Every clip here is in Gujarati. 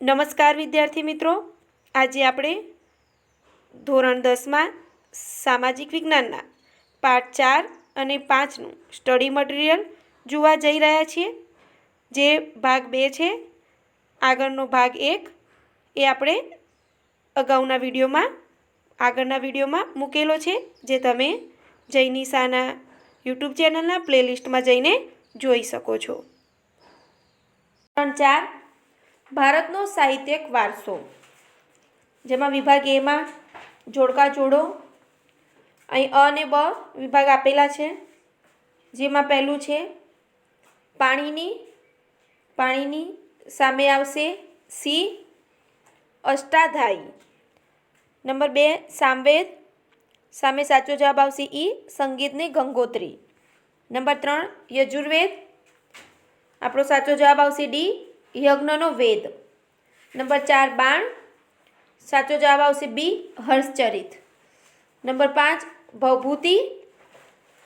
નમસ્કાર વિદ્યાર્થી મિત્રો, આજે આપણે ધોરણ 10માં સામાજિક વિજ્ઞાનના પાઠ 4 અને 5નું સ્ટડી મટીરિયલ જોવા જઈ રહ્યા છીએ, જે ભાગ 2 છે. આગળનો ભાગ 1 એ આપણે અગાઉના વિડીયોમાં મૂકેલો છે, જે તમે જય નિશાના યુટ્યુબ ચેનલના પ્લેલિસ્ટમાં જઈને જોઈ શકો છો. ધોરણ 4 ભારતનો સાહિત્યિક વારસો, જેમાં વિભાગ એમાં જોડકા જોડો. અહીં અ અને બ વિભાગ આપેલા છે, જેમાં પહેલું છે પાણીની સામે આવશે સી અષ્ટાધાયી. નંબર 2 સામવેદ, સામે સાચો જવાબ આવશે ઈ સંગીતની ગંગોત્રી. નંબર 3 યજુર્વેદ, આપણો સાચો જવાબ આવશે ડી યજ્ઞનો વેદ. નંબર 4 બાણ, સાચો જવાબ આવશે બી હર્ષચરિત. નંબર 5 ભવભૂતિ,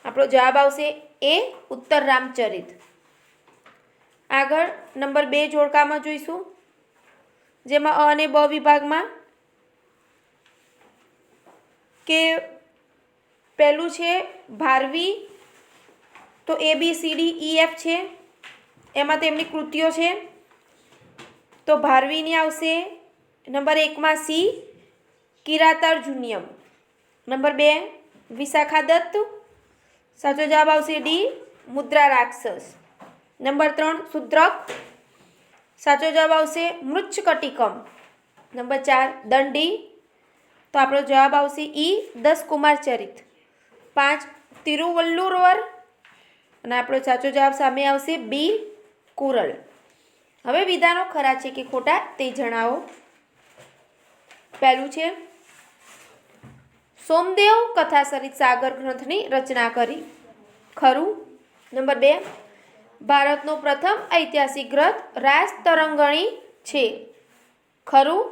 આપણો જવાબ આવશે એ ઉત્તર રામચરિત. આગળ નંબર 2 જોડકામાં જોઈશું, જેમાં અ અને બ વિભાગમાં કે પહેલું છે ભારવી, તો ABCDEF છે, એમાં તેમની કૃતિઓ છે. તો ભારવીની આવશે નંબર 1માં સી કિરાતાર્જુનિયમ. નંબર 2 વિશાખા દત્ત, સાચો જવાબ આવશે ડી મુદ્રા રાક્ષસ. નંબર 3 શુદ્રક, સાચો જવાબ આવશે મૃચ્છકટિકમ. નંબર 4 દંડી, તો આપણો જવાબ આવશે ઈ 10 કુમાર ચરિત. 5 તિરુવલ્લુવર, અને આપણો સાચો જવાબ સામે આવશે બી કુરલ. હવે વિધાનો ખરા છે કે ખોટા તે જણાવો. પહેલું છે સોમદેવ કથા સરિત સાગર ગ્રંથની રચના કરી, ખરું. નંબર 2 ભારતનો પ્રથમ ઐતિહાસિક ગ્રંથ રાજતરંગણી છે, ખરું.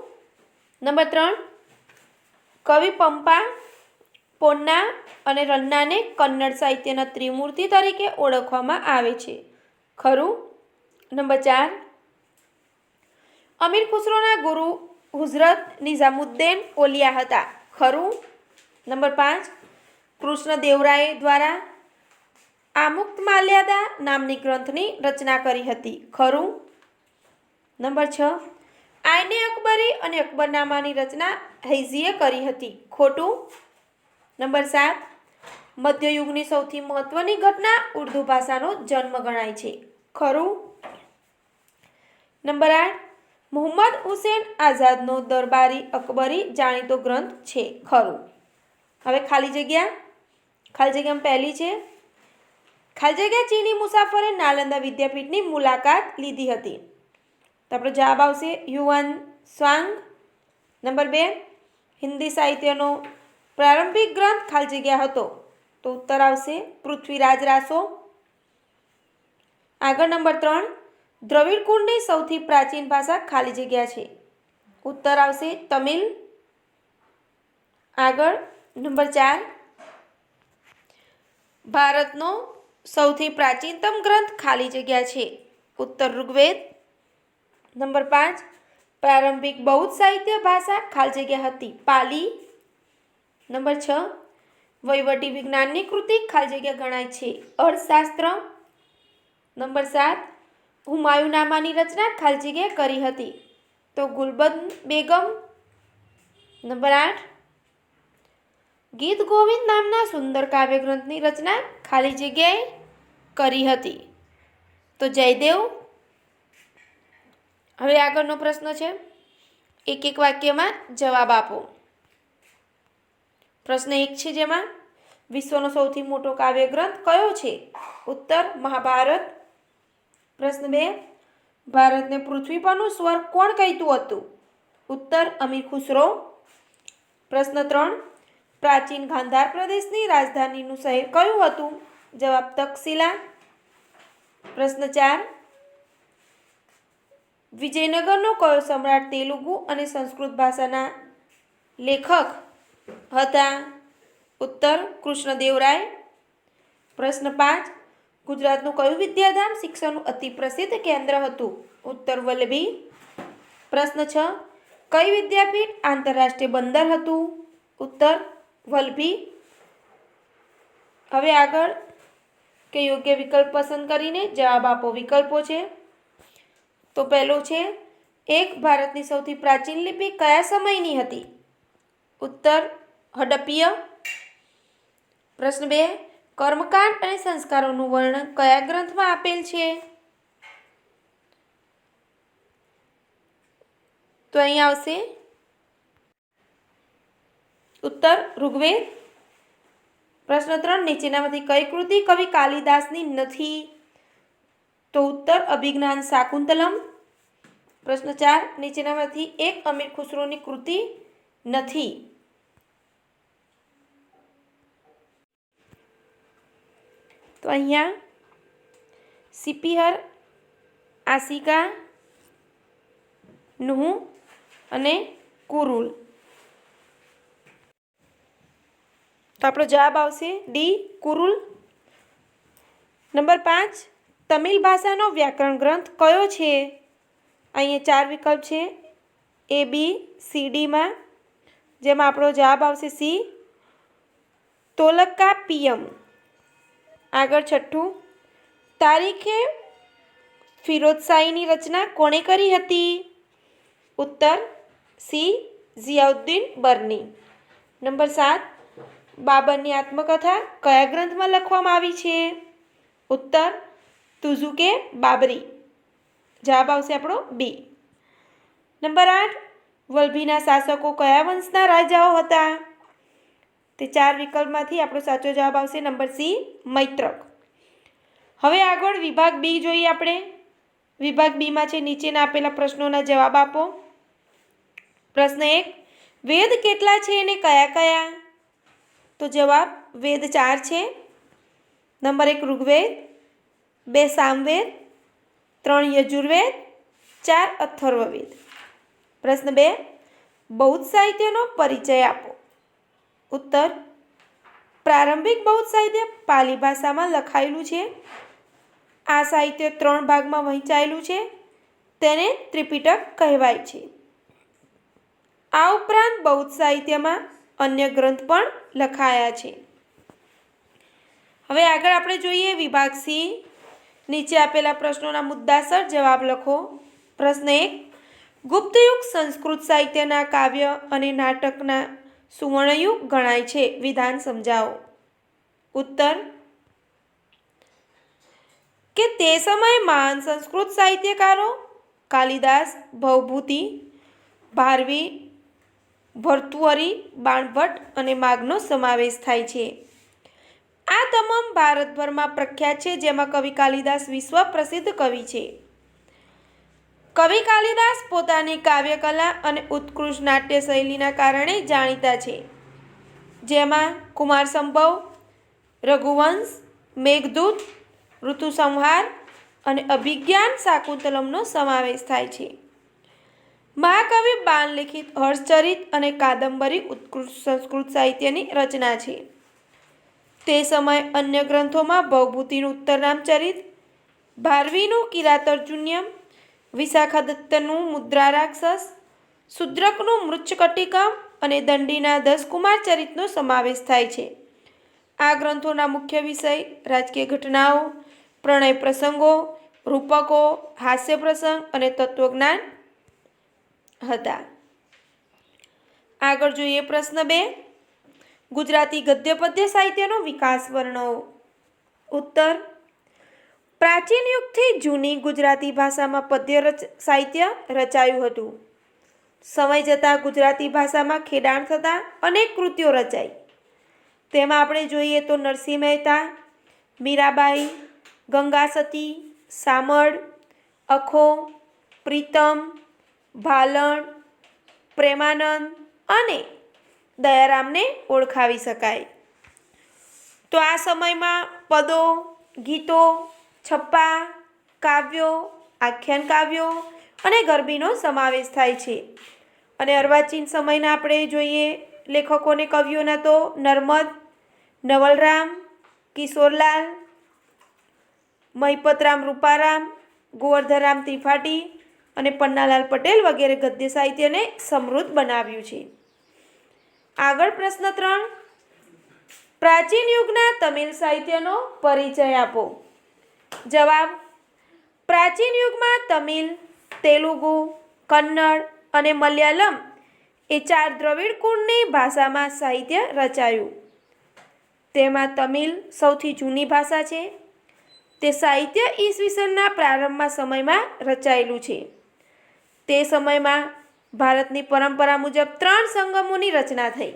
નંબર 3 કવિ પંપા, પોન્ના અને રન્નાને કન્નડ સાહિત્યના ત્રિમૂર્તિ તરીકે ઓળખવામાં આવે છે, ખરું. નંબર 4 અમીર ખુસરોના ગુરુ હુઝરત નિઝામુદ્દીન ઓલિયા હતા, ખરું. નંબર 5 કૃષ્ણદેવરાય દ્વારા આમુક્તમાલ્યદા નામની ગ્રંથની રચના કરી હતી, ખરું. નંબર 6 આઈને અકબરી અને અકબરનામાની રચના હૈઝીએ કરી હતી, ખોટું. નંબર 7 મધ્યયુગની સૌથી મહત્વની ઘટના ઉર્દુ ભાષાનો જન્મ ગણાય છે, ખરું. નંબર 8 મુહમ્મદ હુસેન આઝાદનો દરબારી અકબરી જાણીતો ગ્રંથ છે, ખરું. હવે ખાલી જગ્યામાં પહેલી છે ખાલી જગ્યા ચીની મુસાફરે નાલંદા વિદ્યાપીઠની મુલાકાત લીધી હતી, તો આપણો જવાબ આવશે યુવાન સ્વાંગ. નંબર 2 હિન્દી સાહિત્યનો પ્રારંભિક ગ્રંથ ખાલી જગ્યા હતો, તો ઉત્તર આવશે પૃથ્વીરાજ રાસો. આગળ નંબર 3 દ્રવિડ કુળની સૌથી પ્રાચીન ભાષા ખાલી જગ્યા છે, ઉત્તર આવશે તમિલ. આગળ નંબર 4 ભારતનો સૌથી પ્રાચીનતમ ગ્રંથ ખાલી જગ્યા છે, ઉત્તર ઋગ્વેદ. નંબર 5 પ્રારંભિક બૌદ્ધ સાહિત્ય ભાષા ખાલી જગ્યા હતી પાલી. નંબર 6 વહીવટી વિજ્ઞાનની કૃતિ ખાલી જગ્યા ગણાય છે અર્થશાસ્ત્ર. નંબર 7 હુમાયુનામાની રચના ખાલી જગ્યા કરી હતી, તો ગુલબંદ બેગમ. નંબર 8 ગીત ગોવિંદ નામના સુંદર કાવ્ય ગ્રંથની રચના ખાલી જગ્યાએ કરી હતી, તો જયદેવ. હવે આગળનો પ્રશ્ન છે, એક એક વાક્યમાં જવાબ આપો. પ્રશ્ન 1 છે, જેમાં વિશ્વનો સૌથી મોટો કાવ્ય ગ્રંથ કયો છે, ઉત્તર મહાભારત. પ્રશ્ન 2 ભારતને પૃથ્વી પરનું સ્વર્ગ કોણ કહેતું હતું, ઉત્તર અમીર ખુસરો. પ્રશ્ન 3 પ્રાચીન ગાંધાર પ્રદેશની રાજધાનીનું શહેર કયું હતું, જવાબ તક્ષશિલા. પ્રશ્ન 4 વિજયનગરનો કયો સમ્રાટ તેલુગુ અને સંસ્કૃત ભાષાના લેખક હતા, ઉત્તર કૃષ્ણદેવરાય. પ્રશ્ન 5 ગુજરાતનું કયું વિદ્યાધામ શિક્ષણનું અતિ પ્રસિદ્ધ કેન્દ્ર હતું, ઉત્તર વલ્લભી. પ્રશ્ન 6 કઈ વિદ્યાપીઠ આંતરરાષ્ટ્રીય બંદર હતું? ઉત્તર વલભી. હવે આગળ કે યોગ્ય વિકલ્પ પસંદ કરીને જવાબ આપો. વિકલ્પો છે તો પહેલો છે 1 ભારતની સૌથી પ્રાચીન લિપિ કયા સમયની હતી? ઉત્તર હડપ્પીય. પ્રશ્ન 2 કર્મકાંડ અને સંસ્કારોનું વર્ણન કયા ગ્રંથમાં આપેલ છે? તો અહીં આવશે ઉત્તર ઋગ્વેદ. પ્રશ્ન 3 નીચેનામાંથી કઈ કૃતિ કવિ કાલિદાસની નથી? તો ઉત્તર અભિજ્ઞાન શાકુંતલમ. પ્રશ્ન 4 નીચેનામાંથી એક અમીર ખુસરોની કૃતિ નથી? તો અહીંયા સિપિહર, આસિકા, નુહ અને કુરુલ. તો આપણો જવાબ આવશે ડી કુરુલ. નંબર 5 તમિલ ભાષાનો વ્યાકરણ ગ્રંથ કયો છે? અહીંયા 4 વિકલ્પ છે A B C Dમાં, જેમાં આપણો જવાબ આવશે સી તોલકાપ્પિયમ. આગળ 6 તારીખે ફિરોઝશાહીની રચના કોણે કરી હતી? ઉત્તર સી ઝિયાઉદ્દીન બર્ની. નંબર 7 બાબરની આત્મકથા કયા ગ્રંથમાં લખવામાં આવી છે? ઉત્તર તુઝુકે બાબરી. જવાબ આવશે આપણો બી. નંબર 8 વલભીના શાસકો કયા વંશના રાજાઓ હતા? તે 4 વિકલ્પમાંથી આપણો સાચો જવાબ આવશે નંબર સી મૈત્રક. હવે આગળ વિભાગ બી જોઈએ આપણે. વિભાગ બીમાં છે નીચેના આપેલા પ્રશ્નોના જવાબ આપો. પ્રશ્ન 1 વેદ કેટલા છે અને કયા કયા? તો જવાબ વેદ 4 છે. નંબર 1 ઋગ્વેદ, 2 સામવેદ, 3 યજુર્વેદ, 4 અથર્વવેદ. પ્રશ્ન 2 બૌદ્ધ સાહિત્યનો પરિચય આપો. ઉત્તર પ્રારંભિક બૌદ્ધ સાહિત્ય પાલી ભાષામાં લખાયેલું છે. આ સાહિત્ય 3 ભાગમાં વહેંચાયેલું છે. તેને ત્રિપિટક કહેવાય છે. આ ઉપરાંત બૌદ્ધ સાહિત્યમાં અન્ય ગ્રંથ પણ લખાયા છે. હવે આગળ આપણે જોઈએ વિભાગ સી. નીચે આપેલા પ્રશ્નોના મુદ્દાસર જવાબ લખો. પ્રશ્ન 1 ગુપ્તયુગ સંસ્કૃત સાહિત્યના કાવ્ય અને નાટકના સુવર્ણયુગ ગણાય છે. વિધાન સમજાવો. ઉત્તર કે તે સમયે મહાન સંસ્કૃત સાહિત્યકારો કાલિદાસ, ભવભૂતિ, ભારવી, ભર્તુહરી, બાણભટ્ટ અને માઘનો સમાવેશ થાય છે. આ તમામ ભારતભરમાં પ્રખ્યાત છે, જેમાં કવિ કાલિદાસ વિશ્વ પ્રસિદ્ધ કવિ છે. કવિ કાલિદાસ પોતાની કાવ્યકલા અને ઉત્કૃષ્ટ નાટ્ય શૈલીના કારણે જાણીતા છે, જેમાં કુમાર સંભવ, રઘુવંશ, મેઘદૂત, ઋતુસંહાર અને અભિજ્ઞાન શાકુંતલમનો સમાવેશ થાય છે. મહાકવિ બાણલિખિત હર્ષચરિત અને કાદંબરી ઉત્કૃષ્ટ સંસ્કૃત સાહિત્યની રચના છે. તે સમય અન્ય ગ્રંથોમાં ભવભૂતિનું ઉત્તરરામચરિત, ભારવીનું કિરાતાર્જુનીયમ, વિશાખાદત્તનું મુદ્રા રાક્ષસ, શુદ્રકનું મૃચ્છકટિકમ અને દંડીના 10 કુમાર ચરિતનો સમાવેશ થાય છે. આ ગ્રંથોના મુખ્ય વિષય રાજકીય ઘટનાઓ, પ્રણય પ્રસંગો, રૂપકો, હાસ્ય પ્રસંગ અને તત્વજ્ઞાન હતા. આગળ જોઈએ પ્રશ્ન 2 ગુજરાતી ગદ્ય પદ્ય સાહિત્યનો વિકાસ વર્ણવો. ઉત્તર પ્રાચીન યુગથી જૂની ગુજરાતી ભાષામાં પદ્ય સાહિત્ય રચાયું હતું. સમય જતાં ગુજરાતી ભાષામાં ખેડાણ થતાં અનેક કૃતિઓ રચાઈ. તેમાં આપણે જોઈએ તો નરસિંહ મહેતા, મીરાબાઈ, ગંગાસતી, શામળ, અખો, પ્રીતમ, ભાલણ, પ્રેમાનંદ અને દયારામને ઓળખાવી શકાય. તો આ સમયમાં પદો, ગીતો, છપ્પા, કાવ્યો, આખ્યાન કાવ્યો અને ગરબીનો સમાવેશ થાય છે. અને અર્વાચીન સમયના આપણે જોઈએ લેખકોને કવિઓના તો નર્મદ, નવલરામ, કિશોરલાલ, મહિપતરામ રૂપારામ, ગોવર્ધનરામ ત્રિપાઠી, અને પન્નાલાલ પટેલ વગેરે ગદ્ય સાહિત્યને સમૃદ્ધ બનાવ્યું છે. આગળ પ્રશ્ન 3. પ્રાચીન યુગના તમિલ સાહિત્યનો પરિચય આપો. જવાબ: પ્રાચીન યુગમાં તમિલ, તેલુગુ, કન્નડ અને મલયાલમ એ 4 દ્રવિડ કુળની ભાષામાં સાહિત્ય રચાયું. તેમાં તમિલ સૌથી જૂની ભાષા છે. તે સાહિત્ય ઈસવીસનના પ્રારંભમાં સમયમાં રચાયેલું છે. તે સમયમાં ભારતની પરંપરા મુજબ 3 સંગમોની રચના થઈ.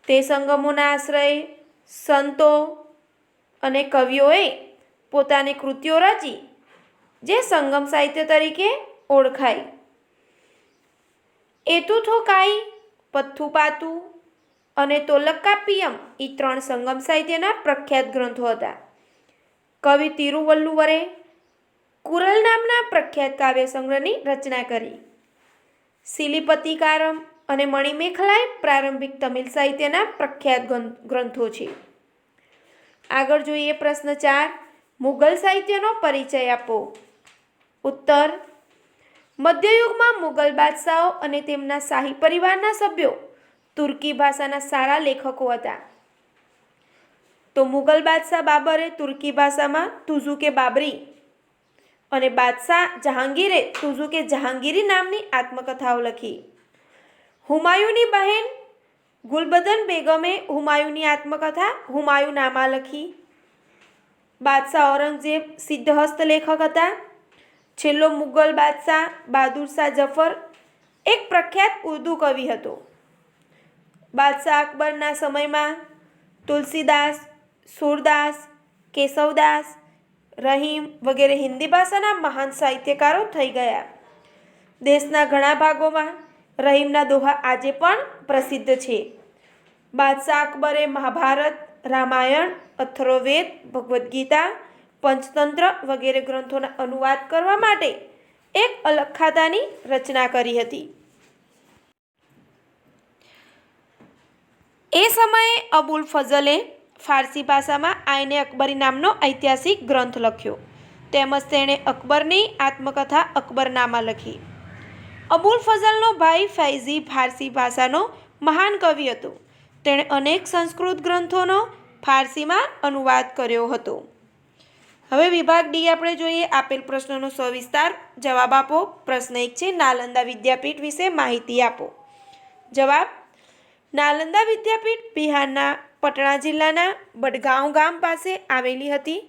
તે સંગમોના આશ્રય સંતો અને કવિઓએ પોતાની કૃતિઓ રચી, જે સંગમ સાહિત્ય તરીકે ઓળખાય. એતુથોકાઈ, પથ્થુપાતુ અને તોલ્કાપ્પિયમ એ 3 સંગમ સાહિત્યના પ્રખ્યાત ગ્રંથો હતા. કવિ તિરુવલ્લુવરે કુરલ નામના પ્રખ્યાત કાવ્ય સંગ્રહની રચના કરી. સિલિપતિકારમ અને મણિમેખલાય પ્રારંભિક તમિલ સાહિત્યના પ્રખ્યાત ગ્રંથો છે. આગળ જોઈએ પ્રશ્ન 4. મુગલ સાહિત્યનો પરિચય આપો. ઉત્તર: મધ્યયુગમાં મુગલ બાદશાહો અને તેમના શાહી પરિવારના સભ્યો તુર્કી ભાષાના સારા લેખકો હતા. તો મુગલ બાદશાહ બાબરે તુર્કી ભાષામાં તુઝુકે બાબરી અને બાદશાહ જહાંગીરે તુઝુકે જહાંગીરી નામની આત્મકથાઓ લખી. હુમાયુની બહેન ગુલબદન બેગમે હુમાયુની આત્મકથા હુમાયુનામા લખી. બાદશાહ ઔરંગઝેબ સિદ્ધહસ્ત લેખક હતા. છેલ્લો મુગલ બાદશાહ બહાદુર શાહ જફર એક પ્રખ્યાત ઉર્દૂ કવિ હતો. બાદશાહ અકબરના સમયમાં તુલસીદાસ, સૂરદાસ, કેશવદાસ, રહીમ વગેરે હિન્દી ભાષાના મહાન સાહિત્યકારો થઈ ગયા. દેશના ઘણા ભાગોમાં રહીમના દોહા આજે પણ પ્રસિદ્ધ છે. બાદશાહ અકબરે મહાભારત, રામાયણ, અથર્વવેદ, ભગવદ્ ગીતા, પંચતંત્ર વગેરે ગ્રંથોના અનુવાદ કરવા માટે એક અલગ ખાતાની રચના કરી હતી. એ સમયે અબુલ ફઝલે ફારસી ભાષામાં આઈને અકબરી નામનો ઐતિહાસિક ગ્રંથ લખ્યો. તેમજ તેણે અકબરની આત્મકથા અકબરનામા લખી. અબુલ ફઝલનો ભાઈ ફૈઝી ફારસી ભાષાનો મહાન કવિ હતો. તેણે અનેક સંસ્કૃત ગ્રંથોનો ફારસીમાં અનુવાદ કર્યો હતો. હવે વિભાગ ડી આપણે જોઈએ. આપેલ પ્રશ્નોનો સવિસ્તાર જવાબ આપો. પ્રશ્ન 1 છે, નાલંદા વિદ્યાપીઠ વિશે માહિતી આપો. જવાબ: નાલંદા વિદ્યાપીઠ બિહારના પટણા જિલ્લાના બડગાંવ ગામ પાસે આવેલી હતી.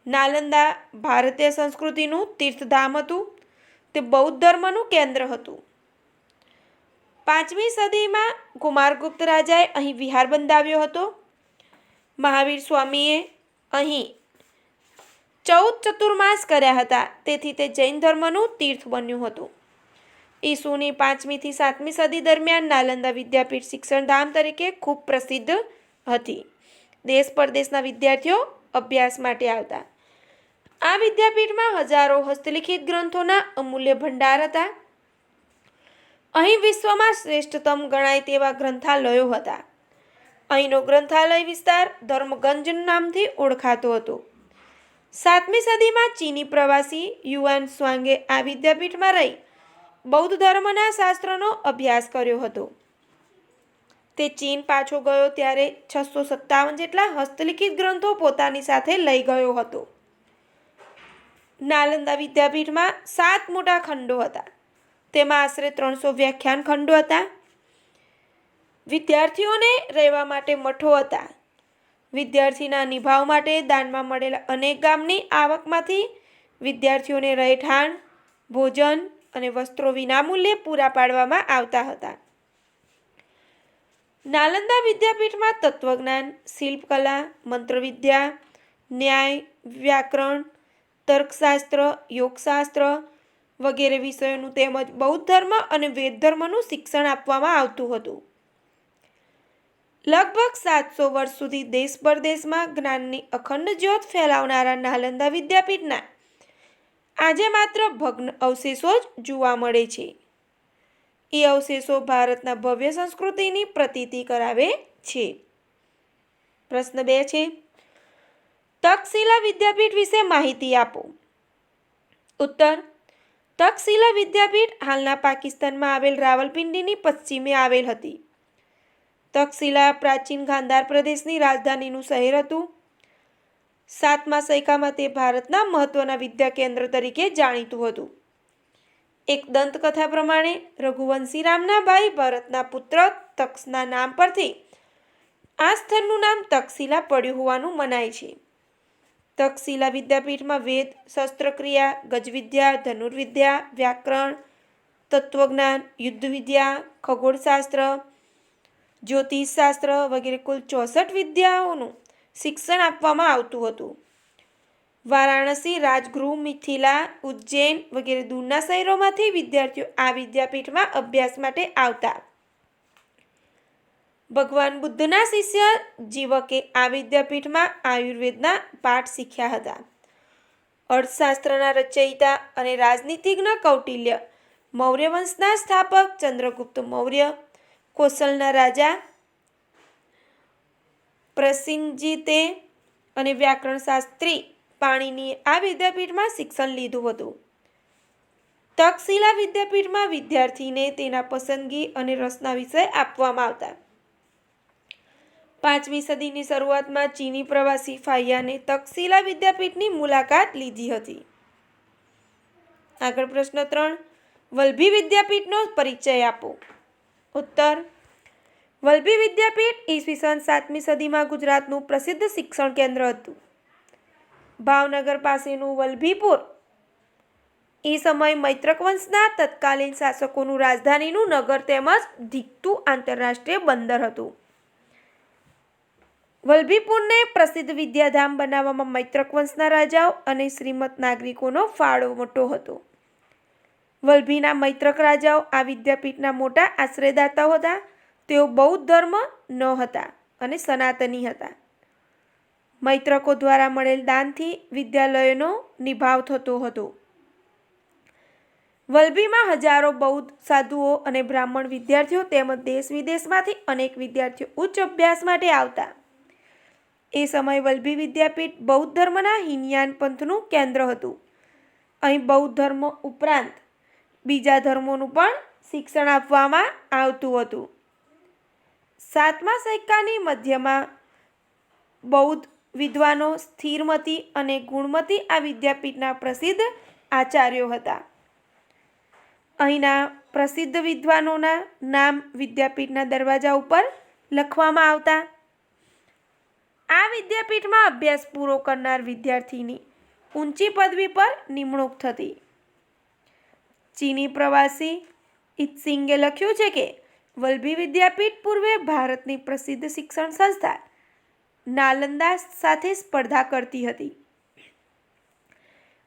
નાલંદા ભારતીય સંસ્કૃતિનું તીર્થધામ હતું. તે બૌદ્ધ ધર્મનું કેન્દ્ર હતું. 5મી સદીમાં કુમારગુપ્ત રાજાએ અહીં વિહાર બંધાવ્યો હતો. મહાવીર સ્વામીએ અહીં 14 ચતુર્માસ કર્યા હતા. તેથી તે જૈન ધર્મનું તીર્થ બન્યું હતું. ઈસુની 5મી થી 7મી સદી દરમિયાન નાલંદા વિદ્યાપીઠ શિક્ષણધામ તરીકે ખૂબ પ્રસિદ્ધ હતી. દેશ પરદેશના વિદ્યાર્થીઓ અભ્યાસ માટે આવતા. આ વિદ્યાપીઠમાં હજારો હસ્તલિખિત ગ્રંથોના અમૂલ્ય ભંડાર હતા. અહીં વિશ્વમાં શ્રેષ્ઠતમ ગણાય તેવા ગ્રંથાલયો હતા. અહીંનો ગ્રંથાલય વિસ્તાર ધર્મગંજ નામથી ઓળખાતો હતો. 7મી સદીમાં ચીની પ્રવાસી યુઆન સ્વાંગે આ વિદ્યાપીઠમાં રહી બૌદ્ધ ધર્મના શાસ્ત્રોનો અભ્યાસ કર્યો હતો. તે ચીન પાછો ગયો ત્યારે 657 જેટલા હસ્તલિખિત ગ્રંથો પોતાની સાથે લઈ ગયો હતો. નાલંદા વિદ્યાપીઠમાં 7 મોટા ખંડો હતા. તેમાં આશરે 300 વ્યાખ્યાન ખંડો હતા. વિદ્યાર્થીઓને રહેવા માટે મઠો હતા. વિદ્યાર્થીના નિભાવ માટે દાનમાં મળેલા અનેક ગામની આવકમાંથી વિદ્યાર્થીઓને રહેઠાણ, ભોજન અને વસ્ત્રો વિનામૂલ્યે પૂરા પાડવામાં આવતા હતા. નાલંદા વિદ્યાપીઠમાં તત્વજ્ઞાન, શિલ્પકલા, મંત્રવિદ્યા, ન્યાય, વ્યાકરણ, તર્કશાસ્ત્ર, યોગશાસ્ત્ર વગેરે વિષયોનું તેમજ બૌદ્ધ ધર્મ અને વેદ ધર્મનું શિક્ષણ આપવામાં આવતું હતું. લગભગ 700 વર્ષ સુધી દેશ પરદેશમાં જ્ઞાનની અખંડ જ્યોત ફેલાવનારા નાલંદા વિદ્યાપીઠના આજે માત્ર ભગ્ન અવશેષો જ જોવા મળે છે. એ અવશેષો ભારતના ભવ્ય સંસ્કૃતિની પ્રતીતિ કરાવે છે. પ્રશ્ન 2 છે, તક્ષશિલા વિદ્યાપીઠ વિશે માહિતી આપો. ઉત્તર. તક્ષશિલા વિદ્યાપીઠ હાલના પાકિસ્તાનમાં આવેલ રાવલપિંડીની પશ્ચિમે આવેલ હતી. તક્ષશિલા પ્રાચીન ગાંધાર પ્રદેશની રાજધાનીનું શહેર હતું. 7મા સૈકામાં તે ભારતના મહત્વના વિદ્યા કેન્દ્ર તરીકે જાણીતું હતું. એક દંતકથા પ્રમાણે રઘુવંશી રામના ભાઈ ભરતના પુત્ર તક્ષના નામ પરથી આ સ્થળનું નામ તક્ષશિલા પડ્યું હોવાનું મનાય છે. તક્ષશિલા વિદ્યાપીઠમાં વેદ, શસ્ત્રક્રિયા, ગજવિદ્યા, ધનુર્વિદ્યા, વ્યાકરણ, તત્વજ્ઞાન, યુદ્ધવિદ્યા, ખગોળશાસ્ત્ર, જ્યોતિષશાસ્ત્ર વગેરે કુલ 64 વિદ્યાઓનું શિક્ષણ આપવામાં આવતું હતું. વારાણસી, રાજગૃહ, મિથિલા, ઉજ્જૈન વગેરે દૂરના શહેરોમાંથી વિદ્યાર્થીઓ આ વિદ્યાપીઠમાં અભ્યાસ માટે આવતા. ભગવાન બુદ્ધના શિષ્ય જીવકે આ વિદ્યાપીઠમાં આયુર્વેદના પાઠ શીખ્યા હતા. અર્થશાસ્ત્રના રચયિતા અને રાજનીતિજ્ઞ કૌટિલ્ય, મૌર્ય વંશના સ્થાપક ચંદ્રગુપ્ત મૌર્ય, કોસલના રાજા પ્રસિંજીતે અને વ્યાકરણશાસ્ત્રી પાણીનીએ આ વિદ્યાપીઠમાં શિક્ષણ લીધું હતું. તક્ષશિલા વિદ્યાપીઠમાં વિદ્યાર્થીને તેના પસંદગી અને રસના વિષય આપવામાં આવતા. 5મી સદીની શરૂઆતમાં ચીની પ્રવાસી ફાહિયાને તક્ષશિલા વિદ્યાપીઠની મુલાકાત લીધી હતી. આગળ પ્રશ્ન 3. વલ્લભી વિદ્યાપીઠનો પરિચય આપો. ઉત્તર. વલ્લભી વિદ્યાપીઠ ઈસવીસન 7મી સદીમાં ગુજરાતનું પ્રસિદ્ધ શિક્ષણ કેન્દ્ર હતું. ભાવનગર પાસેનું વલ્લભીપુર એ સમયે મૈત્રક વંશના તત્કાલીન શાસકોનું રાજધાનીનું નગર તેમજ ધીકતું આંતરરાષ્ટ્રીય બંદર હતું. વલ્લભીપુરને પ્રસિદ્ધ વિદ્યાધામ બનાવવામાં મૈત્રક વંશના રાજાઓ અને શ્રીમંત નાગરિકોનો ફાળો મોટો હતો. વલ્લભીના મૈત્રક રાજાઓ આ વિદ્યાપીઠના મોટા આશ્રયદાતાઓ હતા. તેઓ બૌદ્ધ ધર્મ ન હતા અને સનાતની હતા. મૈત્રકો દ્વારા મળેલ દાનથી વિદ્યાલયોનો નિભાવ થતો હતો. વલ્લભીમાં હજારો બૌદ્ધ સાધુઓ અને બ્રાહ્મણ વિદ્યાર્થીઓ તેમજ દેશ વિદેશમાંથી અનેક વિદ્યાર્થીઓ ઉચ્ચ અભ્યાસ માટે આવતા. એ સમયે વલ્લભી વિદ્યાપીઠ બૌદ્ધ ધર્મના હીનયાન પંથનું કેન્દ્ર હતું. અહીં બૌદ્ધ ધર્મ ઉપરાંત બીજા ધર્મોનું પણ શિક્ષણ આપવામાં આવતું હતું. 7મા સૈકાની મધ્યમાં બૌદ્ધ વિદ્વાનો સ્થિરમતી અને ગુણમતી આ વિદ્યાપીઠના પ્રસિદ્ધ આચાર્યો હતા. અહીંના પ્રસિદ્ધ વિદ્વાનોના નામ વિદ્યાપીઠના દરવાજા ઉપર લખવામાં આવતા. આ વિદ્યાપીઠમાં અભ્યાસ પૂરો કરનાર વિદ્યાર્થીની ઊંચી પદવી પર નિમણૂક થતી. ચીની પ્રવાસી ઇત્સિંગે લખ્યું છે કે વલ્લભી વિદ્યાપીઠ પૂર્વે ભારતની પ્રસિદ્ધ શિક્ષણ સંસ્થા નાલંદા સાથે સ્પર્ધા કરતી હતી.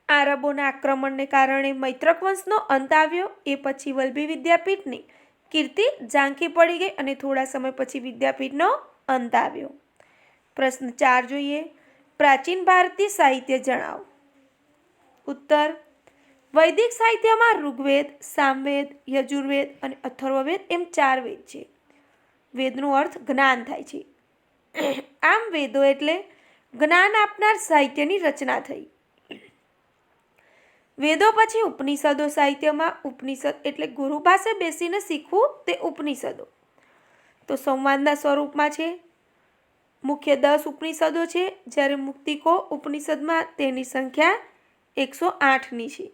આરબોના આક્રમણને કારણે મૈત્રક વંશનો અંત આવ્યો. એ પછી વલ્લભી વિદ્યાપીઠની કીર્તિ ઝાંખી પડી ગઈ અને થોડા સમય પછી વિદ્યાપીઠનો અંત આવ્યો. પ્રશ્ન 4 જોઈએ. પ્રાચીન ભારતીય સાહિત્ય જણાવો. ઉત્તર. વૈદિક સાહિત્યમાં ઋગ્વેદ, સામવેદ, યજુર્વેદ અને અથર્વવેદ એમ 4 વેદ છે. વેદનો અર્થ જ્ઞાન થાય છે. આમ વેદો એટલે જ્ઞાન આપનાર સાહિત્યની રચના થઈ. વેદો પછી ઉપનિષદો. સાહિત્યમાં ઉપનિષદ એટલે ગુરુ પાસે બેસીને શીખવું તે ઉપનિષદો. તો સંવાદના સ્વરૂપમાં છે. મુખ્ય 10 ઉપનિષદો છે, જ્યારે મુક્તિકો ઉપનિષદમાં તેની સંખ્યા 108ની છે.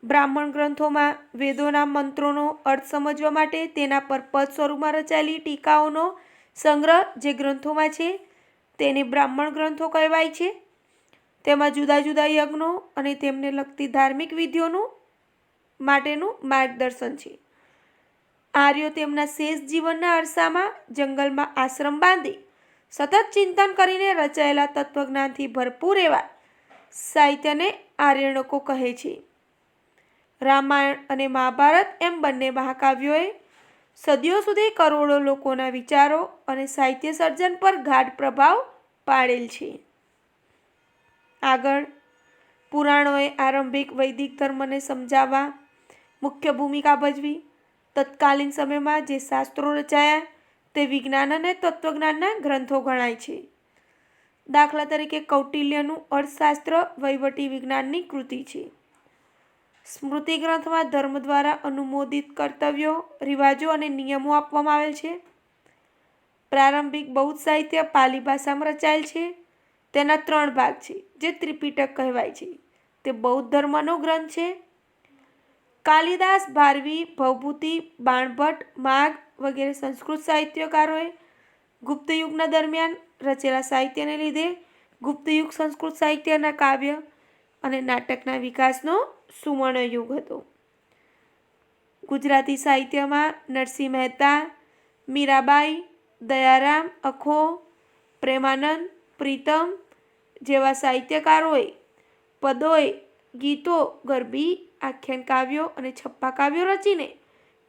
બ્રાહ્મણ ગ્રંથોમાં વેદોના મંત્રોનો અર્થ સમજવા માટે તેના પર પદ સ્વરૂપમાં રચાયેલી ટીકાઓનો સંગ્રહ જે ગ્રંથોમાં છે તેને બ્રાહ્મણ ગ્રંથો કહેવાય છે. તેમાં જુદા જુદા યજ્ઞો અને તેમને લગતી ધાર્મિક વિધિઓનું માટેનું માર્ગદર્શન છે. આર્યો તેમના શેષ જીવનના અરસામાં જંગલમાં આશ્રમ બાંધી સતત ચિંતન કરીને રચાયેલા તત્વજ્ઞાનથી ભરપૂર એવા સાહિત્યને આર્યણકો કહે છે. રામાયણ અને મહાભારત એમ બંને મહાકાવ્યોએ સદીઓ સુધી કરોડો લોકોના વિચારો અને સાહિત્ય સર્જન પર ગાઢ પ્રભાવ પાડેલ છે. આગળ પુરાણોએ આરંભિક વૈદિક ધર્મને સમજાવવા મુખ્ય ભૂમિકા ભજવી. તત્કાલીન સમયમાં જે શાસ્ત્રો રચાયા તે વિજ્ઞાન અને તત્વજ્ઞાનના ગ્રંથો ગણાય છે. દાખલા તરીકે કૌટિલ્યનું અર્થશાસ્ત્ર વહીવટી વિજ્ઞાનની કૃતિ છે. સ્મૃતિ ગ્રંથમાં ધર્મ દ્વારા અનુમોદિત કર્તવ્યો, રિવાજો અને નિયમો આપવામાં આવેલ છે. પ્રારંભિક બૌદ્ધ સાહિત્ય પાલી ભાષામાં રચાયેલ છે. તેના 3 ભાગ છે, જે ત્રિપિટક કહેવાય છે. તે બૌદ્ધ ધર્મનો ગ્રંથ છે. કાલિદાસ, ભારવી, ભવભૂતિ, બાણભટ્ટ, માઘ વગેરે સંસ્કૃત સાહિત્યકારોએ ગુપ્ત યુગના દરમિયાન રચેલા સાહિત્યને લીધે ગુપ્ત યુગ સંસ્કૃત સાહિત્યના કાવ્ય અને નાટકના વિકાસનો સુવર્ણ યુગ હતો. ગુજરાતી સાહિત્યમાં નરસિંહ મહેતા, મીરાબાઈ, દયારામ, અખો, પ્રેમાનંદ, પ્રીતમ જેવા સાહિત્યકારોએ પદોએ, ગીતો, ગરબી, આખ્યાન કાવ્યો અને છપ્પા કાવ્યો રચીને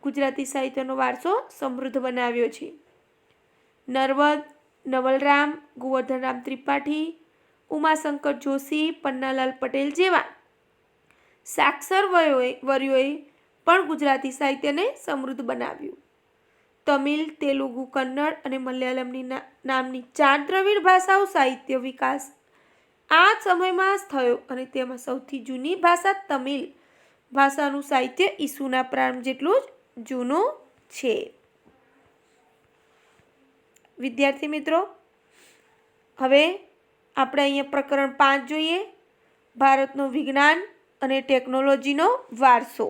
ગુજરાતી સાહિત્યનો વારસો સમૃદ્ધ બનાવ્યો છે. નર્મદ, નવલરામ, ગોવર્ધનરામ ત્રિપાઠી, ઉમાશંકર જોશી, પન્નાલાલ પટેલ જેવા સાક્ષર વર્યોએ પણ ગુજરાતી સાહિત્યને સમૃદ્ધ બનાવ્યું. તમિલ, તેલુગુ, કન્નડ અને મલયાલમની નામની 4 દ્રવિડ ભાષાઓ સાહિત્ય વિકાસ આ સમયમાં થયો અને તેમાં સૌથી જૂની ભાષા તમિલ ભાષાનું સાહિત્ય ઈસુના પ્રારંભ જેટલું જ જૂનું છે. વિદ્યાર્થી મિત્રો, હવે આપણે અહીંયા પ્રકરણ 5 જોઈએ, ભારતનો વિજ્ઞાન અને ટેકનોલોજીનો વારસો.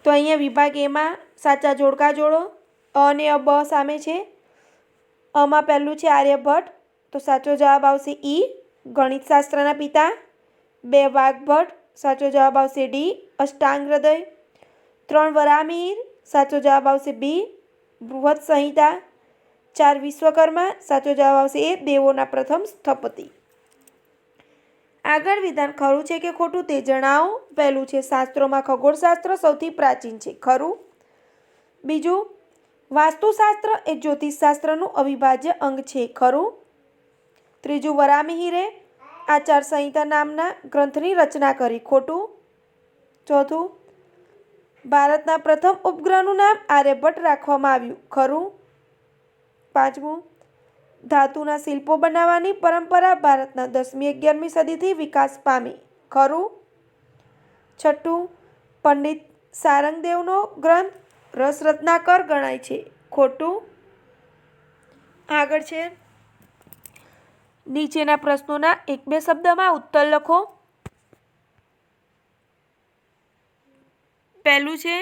તો અહીંયા વિભાગ એમાં સાચા જોડકા જોડો. અ અને અ બ સામે છે. અમાં પહેલું છે આર્યભટ્ટ, તો સાચો જવાબ આવશે ઈ, ગણિતશાસ્ત્રના પિતા. 2 વાઘભટ્ટ, સાચો જવાબ આવશે ડી, અષ્ટાંગ હૃદય. 3 વરાહમિહિર, સાચો જવાબ આવશે બી, બૃહદ સંહિતા. 4 વિશ્વકર્મા, સાચો જવાબ આવશે એ, દેવોના પ્રથમ સ્થપતિ. આગળ વિધાન ખરું છે કે ખોટું તે જણાવો. પહેલું છે શાસ્ત્રોમાં ખગોળશાસ્ત્ર સૌથી પ્રાચીન છે, ખરું. બીજું, વાસ્તુશાસ્ત્ર એ જ્યોતિષશાસ્ત્રનું અવિભાજ્ય અંગ છે, ખરું. ત્રીજું, વરાહમિહિરે આચાર સંહિતા નામના ગ્રંથની રચના કરી, ખોટું. ચોથું, ભારતના પ્રથમ ઉપગ્રહનું નામ આર્યભટ્ટ રાખવામાં આવ્યું, ખરું. પાંચમું, ધાતુના શિલ્પો બનાવવાની પરંપરા ભારતના 10મી-11મી સદીથી વિકાસ પામી, ખરું. છઠ્ઠું, પંડિત સારંગદેવનો ગ્રંથ રસ રત્નાકર ગણાય છે, ખોટું. આગળ છે નીચેના પ્રશ્નોના 1-2 શબ્દમાં ઉત્તર લખો. પહેલું છે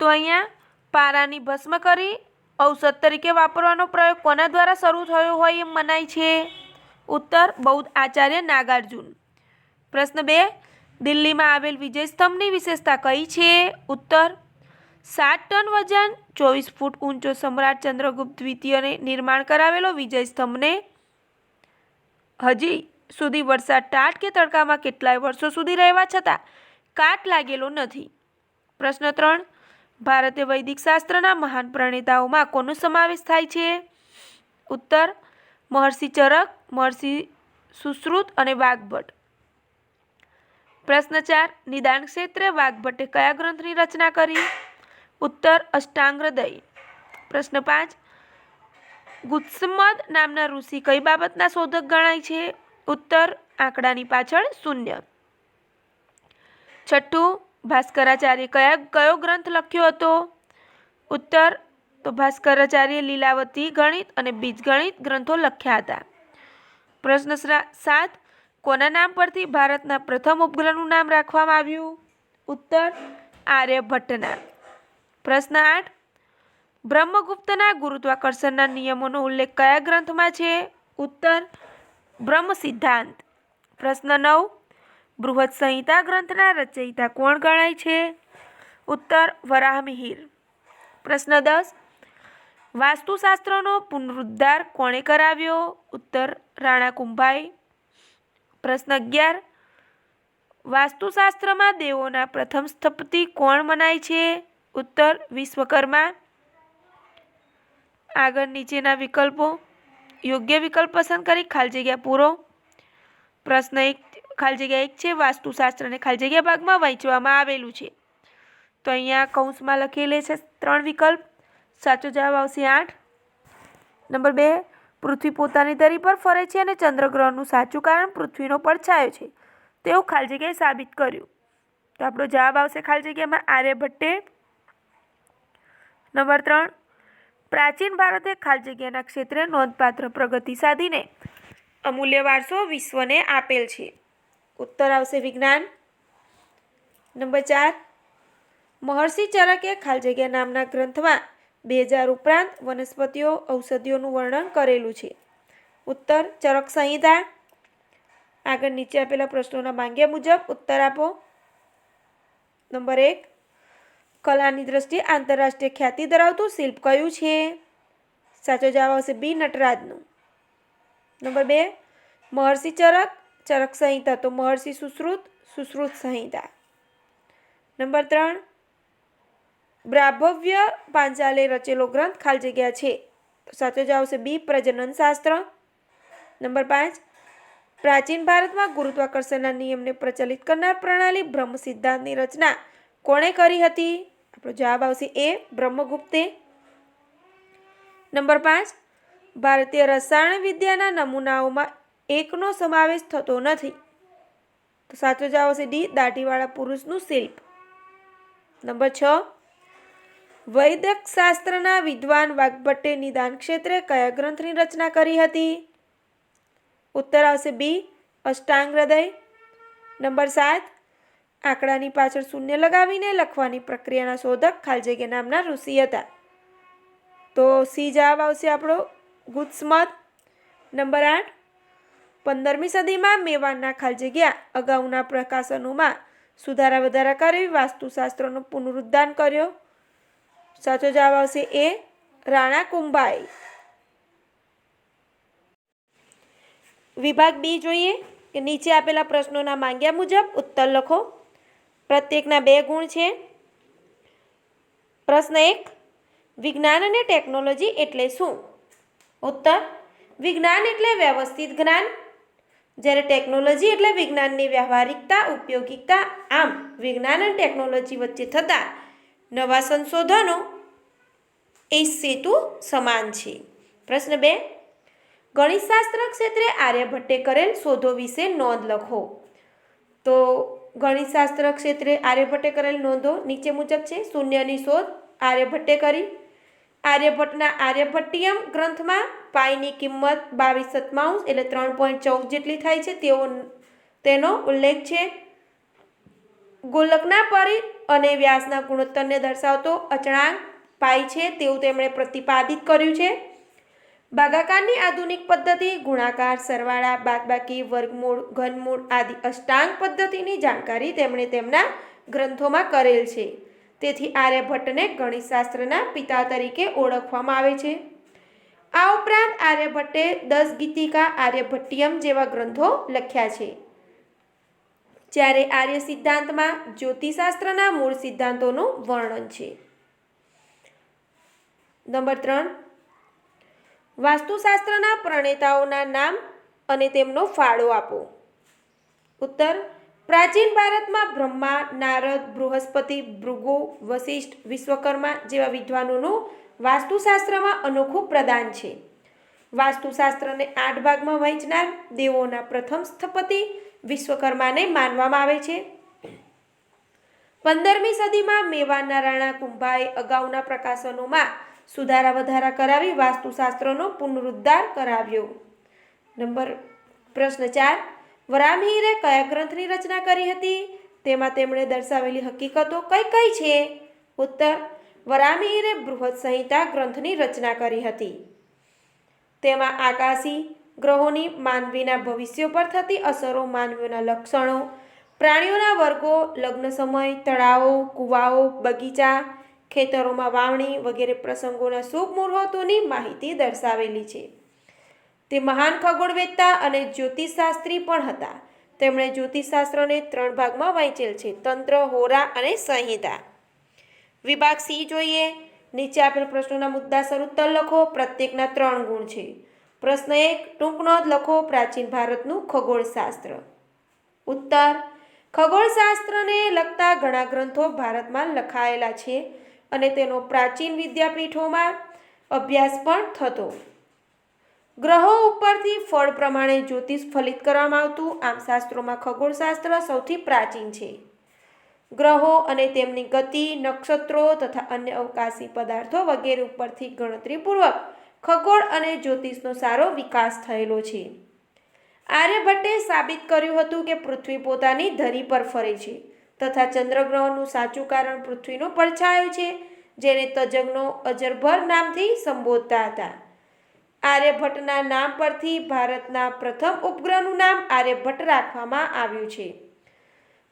તો અહીંયા પારાની ભસ્મ કરી ઔષધ તરીકે વાપરવાનો પ્રયોગ કોના દ્વારા શરૂ થયો હોય એમ મનાય છે? ઉત્તર, બૌદ્ધ આચાર્ય નાગાર્જુન. પ્રશ્ન 2, દિલ્હીમાં આવેલ વિજય સ્તંભની વિશેષતા કઈ છે? ઉત્તર, 7 ટન વજન, 24 ફૂટ ઊંચો સમ્રાટ ચંદ્રગુપ્ત દ્વિતીયને નિર્માણ કરાવેલો વિજય સ્તંભને હજી સુધી વરસાદ, ટાટ કે તડકામાં કેટલાય વર્ષો સુધી રહેવા છતાં કાટ લાગેલો નથી. પ્રશ્ન 3, ભારતે વૈદિક શાસ્ત્રના મહાન પ્રણેતાઓમાં કોનો સમાવેશ થાય છે? ઉત્તર, મહર્ષિ ચરક, મહર્ષિ સુશ્રુત અને વાઘભટ્ટ. પ્રશ્ન 4, નિદાન ક્ષેત્રે વાઘભટ્ટે કયા ગ્રંથની રચના કરી? ઉત્તર, અષ્ટાંગ હૃદય. પ્રશ્ન 5, ગુત્સમદ નામના ઋષિ કઈ બાબતના શોધક ગણાય છે? ઉત્તર, આંકડાની પાછળ શૂન્ય. છઠ્ઠું, ભાસ્કરાચાર્ય કયો ગ્રંથ લખ્યો હતો? ઉત્તર, તો ભાસ્કરાચાર્ય લીલાવતી ગણિત અને બીજગણિત ગ્રંથો લખ્યા હતા. પ્રશ્ન 7, કોના નામ પરથી ભારતના પ્રથમ ઉપગ્રહનું નામ રાખવામાં આવ્યું? ઉત્તર, આર્યભટ્ટના. પ્રશ્ન 8, બ્રહ્મગુપ્તના ગુરુત્વાકર્ષણના નિયમોનો ઉલ્લેખ કયા ગ્રંથમાં છે? ઉત્તર, બ્રહ્મ સિદ્ધાંત. પ્રશ્ન 9, બૃહદ સંહિતા ગ્રંથના રચયિતા કોણ ગણાય છે? ઉત્તર, વરાહમિહિર. પ્રશ્ન 10, વાસ્તુશાસ્ત્રનો પુનરુદ્ધાર કોણે કરાવ્યો? ઉત્તર, રાણા કુંભાઈ. પ્રશ્ન 11, વાસ્તુશાસ્ત્રમાં દેવોના પ્રથમ સ્થપતિ કોણ મનાય છે? ઉત્તર, વિશ્વકર્મા. આગળ નીચેના વિકલ્પો યોગ્ય વિકલ્પ પસંદ કરી ખાલી જગ્યા પૂરો. પ્રશ્ન 1 ખાલી જગ્યા 1 છે. વાસ્તુશાસ્ત્રને ખાલી જગ્યા ભાગમાં વહેંચવામાં આવેલું છે. તો અહીંયા કૌંસમાં લખેલી છે 3 વિકલ્પ. સાચો જવાબ આવશે 8. નંબર 2, પૃથ્વી પોતાની ધરી પર ફરે છે અને ચંદ્રગ્રહણનું સાચું કારણ પૃથ્વીનો પડછાયો છે તેવું ખાલી જગ્યાએ સાબિત કર્યું. તો આપણો જવાબ આવશે ખાલી જગ્યામાં આર્યભટ્ટે. નંબર 3, પ્રાચીન ભારતે ખાલી જગ્યાના ક્ષેત્રે નોંધપાત્ર પ્રગતિ સાધીને અમૂલ્ય વારસો વિશ્વને આપેલ છે. ઉત્તર આવશે વિજ્ઞાન. નંબર 4, મહર્ષિ ચરકે ખાલી જગ્યા નામના ગ્રંથમાં 2000 ઉપરાંત વનસ્પતિઓ ઔષધિઓનું વર્ણન કરેલું છે. ઉત્તર ચરક સંહિતા. આગળ નીચે આપેલા પ્રશ્નોના માંગ્યા મુજબ ઉત્તર આપો. નંબર 1, કલાની દ્રષ્ટિએ આંતરરાષ્ટ્રીય ખ્યાતિ ધરાવતું શિલ્પ કયું છે? સાચો જવાબ આવશે બી, નટરાજનું. નંબર 2, મહર્ષિ ચરક, ચરક સંહિતા તો મહર્ષિ સુશ્રુત, સુશ્રુત સંહિતા. નંબર 3, બ્રાહ્મવ્ય પાંચાલે રચેલો ગ્રંથ ખાલી જગ્યા છે. તો સાચો જવાબ આવશે બી, પ્રજનન શાસ્ત્ર. નંબર 5, પ્રાચીન ભારતમાં ગુરુત્વાકર્ષણના નિયમને પ્રચલિત કરનાર પ્રણાલી બ્રહ્મ સિદ્ધાંતની રચના કોણે કરી હતી? આપણો જવાબ આવશે એ, બ્રહ્મગુપ્તે. નંબર 5, ભારતીય રસાયણ વિદ્યાના નમૂનાઓમાં એકનો સમાવેશ થતો નથી. તો સાચો જવાબ આવશે ડી, દાઢીવાળા પુરુષનું શિલ્પ. નંબર 6, વૈદક શાસ્ત્રના વિદ્વાન વાગ્ભટ્ટે નિદાન ક્ષેત્રે કયા ગ્રંથની રચના કરી હતી? ઉત્તર આવશે બી, અષ્ટાંગ હૃદય. નંબર 7, આંકડાની પાછળ શૂન્ય લગાવીને લખવાની પ્રક્રિયાના શોધક ખાલી જગ્યા નામના ઋષિ હતા. તો સી જવાબ આવશે આપણો ગુત્સમત. નંબર 8, 15મી સદીમાં મેવાડના ખાલી જગ્યા અગાઉના પ્રકાશનોમાં સુધારા વધારા કરી વાસ્તુશાસ્ત્રનો પુનરુદ્ધાર કર્યો. સાચો જવાબ આવશે એ, રાણા કુંભાઈ. વિભાગ બી જોઈએ કે નીચે આપેલા પ્રશ્નોના માંગ્યા મુજબ ઉત્તર લખો. પ્રત્યેકના 2 ગુણ છે. પ્રશ્ન 1, વિજ્ઞાન અને ટેકનોલોજી એટલે શું? ઉત્તર, વિજ્ઞાન એટલે વ્યવસ્થિત જ્ઞાન, જ્યારે ટેકનોલોજી એટલે વિજ્ઞાનની વ્યવહારિકતા, ઉપયોગિકતા. આમ વિજ્ઞાન અને ટેકનોલોજી વચ્ચે થતા નવા સંશોધનો એ સેતુ સમાન છે. પ્રશ્ન 2, ગણિતશાસ્ત્ર ક્ષેત્રે આર્યભટ્ટે કરેલ શોધો વિશે નોંધ લખો. તો ગણિતશાસ્ત્ર ક્ષેત્રે આર્યભટ્ટે કરેલ નોંધો નીચે મુજબ છે. શૂન્યની શોધ આર્યભટ્ટે કરી. આર્યભટ્ટના આર્યભટ્ટિયમ ગ્રંથમાં પાઈની કિંમત 22/7 એટલે 3.14 જેટલી થાય છે તેનો ઉલ્લેખ છે. ગોલકના પરિઘ અને વ્યાસના ગુણોત્તરને દર્શાવતો અચળાંક પાઈ છે તેવું તેમણે પ્રતિપાદિત કર્યું છે. ભાગાકારની આધુનિક પદ્ધતિ ગુણાકાર, સરવાળા, બાદબાકી, વર્ગમૂળ, ઘનમૂળ આદિ અષ્ટાંગ પદ્ધતિની જાણકારી તેમણે તેમના ગ્રંથોમાં કરેલ છે. તેથી આર્યભટ્ટને ગણિતશાસ્ત્રના પિતા તરીકે ઓળખવામાં આવે છે. આ ઉપરાંત આર્યભટ્ટે 10 ગીતિકા, આર્યભટ્ટિયમ જેવા ગ્રંથો લખ્યા છે. જ્યારે આર્ય સિદ્ધાંતમાં જ્યોતિષશાસ્ત્રના મૂળ સિદ્ધાંતોનું વર્ણન છે. નંબર 3, વાસ્તુશાસ્ત્રના પ્રણેતાઓના નામ અને તેમનો ફાળો આપો. ઉત્તર, પ્રાચીન ભારતમાં બ્રહ્મા, નારદ, બૃહસ્પતિ, ભૃગુ, વશિષ્ઠ, વિશ્વકર્મા જેવા વિદ્વાનોનું વાસ્તુશાસ્ત્રમાં અનોખું પ્રદાન છે. વાસ્તુશાસ્ત્રને 8 ભાગમાં વહેંચનાર દેવોના પ્રથમ સ્થપતિ વિશ્વકર્માને માનવામાં આવે છે. 15મી સદીમાં મેવાડના રાણા કુંભાએ અગાઉના પ્રકાશનોમાં સુધારા વધારા કરાવી વાસ્તુશાસ્ત્રનો પુનરુદ્ધાર કરાવ્યો. પ્રશ્ન 4, વરાહમિહિરે કયા ગ્રંથની રચના કરી હતી? તેમાં તેમણે દર્શાવેલી હકીકતો કઈ કઈ છે? ઉત્તર, વરાહમિહિરે બૃહદ સંહિતા ગ્રંથની રચના કરી હતી. તેમાં આકાશી ગ્રહોની માનવીના ભવિષ્ય પર થતી અસરો, માનવીઓના લક્ષણો, પ્રાણીઓના વર્ગો, લગ્ન સમય, તળાવો, કૂવાઓ, બગીચા, ખેતરોમાં વાવણી વગેરે પ્રસંગોના શુભ મુહૂર્તોની માહિતી દર્શાવેલી છે. તે મહાન ખગોળવેત્તા અને જ્યોતિષશાસ્ત્રી પણ હતા. તેમણે જ્યોતિષશાસ્ત્રને 3 ભાગમાં વહેંચેલ છે: તંત્ર, હોરા અને સંહિતા. વિભાગ સી જોઈએ. નીચે આપેલ પ્રશ્નોના મુદ્દાસર ઉત્તર લખો. પ્રત્યેકના 3 ગુણ છે. પ્રશ્ન 1, ટૂંક નોંધ લખો. પ્રાચીન ભારતનું ખગોળશાસ્ત્ર. ઉત્તર. ખગોળશાસ્ત્રને લગતા ઘણા ગ્રંથો ભારતમાં લખાયેલા છે અને તેનો પ્રાચીન વિદ્યાપીઠોમાં અભ્યાસ પણ થતો. ગ્રહો ઉપરથી ફળ પ્રમાણે જ્યોતિષ ફલિત કરવામાં આવતું. આમ શાસ્ત્રોમાં ખગોળશાસ્ત્ર સૌથી પ્રાચીન છે. ગ્રહો અને તેમની ગતિ, નક્ષત્રો તથા અન્ય અવકાશી પદાર્થો વગેરે ઉપરથી ગણતરીપૂર્વક ખગોળ અને જ્યોતિષનો સારો વિકાસ થયેલો છે. આર્યભટ્ટે સાબિત કર્યું હતું કે પૃથ્વી પોતાની ધરી પર ફરે છે તથા ચંદ્રગ્રહણનું સાચું કારણ પૃથ્વીનો પડછાયો છે, જેને તજજ્ઞો અજરભર નામથી સંબોધતા હતા. આર્યભટ્ટના નામ પરથી ભારતના પ્રથમ ઉપગ્રહનું નામ આર્યભટ્ટ રાખવામાં આવ્યું છે.